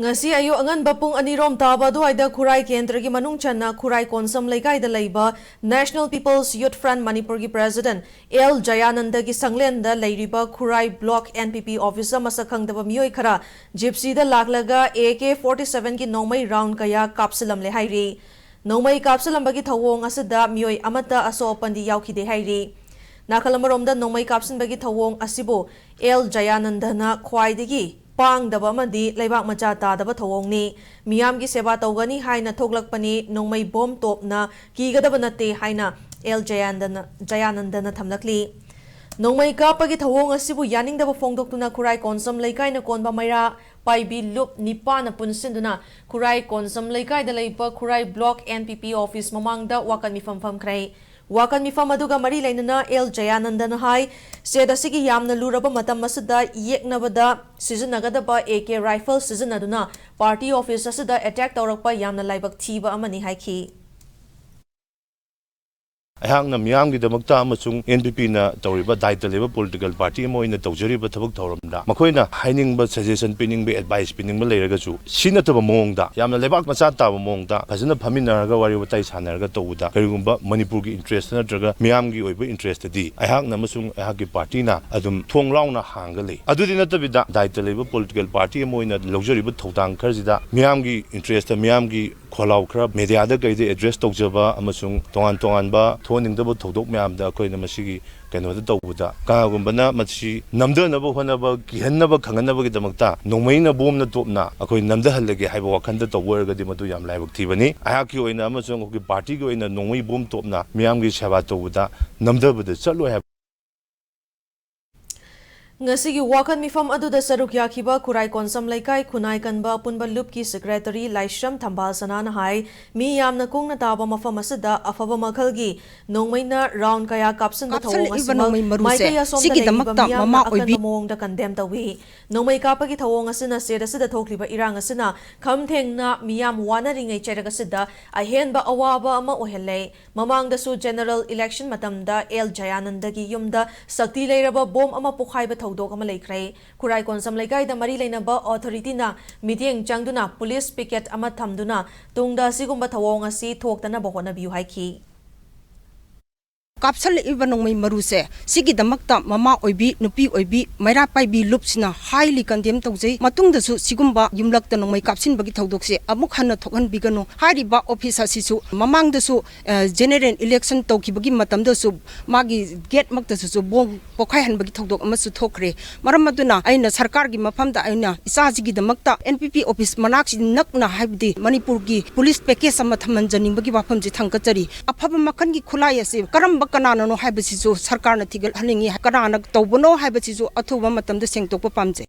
Ngasi ayu angan bapung anirom taba duaida Khurai Kendra gi manung channa Khurai Konsam Laikai da leiba National People's Youth Front Manipur gi President Jayananda gi sanglen da leiriba Khurai Block NPP officer masakhang da mioi khara gypsy da laklaga AK-47 gi nomai round kaya kapsalam le hairi nomai kapsalam bagi thawong asada mioi amata aso pandi yaukhide hairi Nakhalamarom da nomai kapsin bagi thawong asibo Jayananda na khwaidigi Pang daba madi laibak macha ta daba thawongni miyam gi seba tawgani haina thoklakpani nongmai bom top na kigadaba nate haina Jayananda na thamlakli nongmai kapagi thawong asibu yaning daba phongdoktuna Khurai Konsam Laikai na konba maira paibi lup nipa na punsinduna Khurai Konsam Laikai da leiba Khurai Block NPP office mamangda wakan mifam krai Wakan mifam aduga mari lainana Jayananda na hai seda sigi yamna luraba matam masada yeknabada sijunagadaba AK rifle sijunaduna party office asada attack tawrakpa yamna laibak thiba amani haiki Ayang na miyam gi damakta amasung NPP na tawriba daita leba political party mo ina tawjariba thabak thawramda makoina haining ba suggestion pining ba advice pining ba leiraga chu sina taba mongda yamna lebak macha taba mongda phajana phaminaraga wari watai sanaraga tawuda karigumba Manipur gi interest na draga miyam gi oiba interest di ayang na amasung ayang gi party na adum thongrauna hangale adudi na tabida daita leba political party mo ina lawjariba thawdang kharjida miyam gi interest miyam gi kholau khra media da gaide address tawjaba amasung tongan ba thoning thodok myam da koi na masigi keno da tawuda kagumba machi namdanaba honaba gihanaba khanganaba gi damakta nongmaina bomna topna akoi namda halage haiba wakhanda tawurga di madu yam laibak thibani ayaki oina amasung gi party gi oina nongmai bom topna myam gi seba tawuda namdaba da chalo Ngasigi wakan mifam aduda saruk yakiba Khurai Konsam Laikai khunai kanba punba loop ki secretary Laishram Thambal Sanana hai mi yamna kongna taba mafam asada afaba makhalgi nongmaina round kaya kapsan da thawong asima maikaya somda leiba miyamna akan mongda condemn tawi nongmai kapagi thawong asina seda sida thokliba irang asina khamthengna miyam wana ringai cheraga sida ahenba awaba ama ohelle mamangda su general election matamda Jayananda gi yumda sakti leiraba bom ama pokhaiba Dog Malay Khurai Konsam Laikai da Mari Lainaba authority na meeting Changduna police picket ama thamduna tungda sigumba thawong asi thoktana bahona biu haiki Kapsal ibanong may maruse sigi damakta mama oibi nupi oibi mayra paibi lupsina highly condemned tawjay matungda su sigumba yumlakta nong may kapsin bagi thawdokse amuk hanna thokhan bigano hariba office asisu mamangda su general election tawkibagi matamda su magi gate makta su bong pokhai han bagi thawdok amasu thokre maram maduna aina sarkar gi mafamda aina isajigi damakta NPP office manaksi nakna haibdi Manipur gi police package ama thamanjaning bagi wafam ji thangkachari afaba makan gi khulai ase karamba kanano haibasisu sarkarna thigal haningi kanana tawbono haibasisu athuba matamda sengtokpa pamje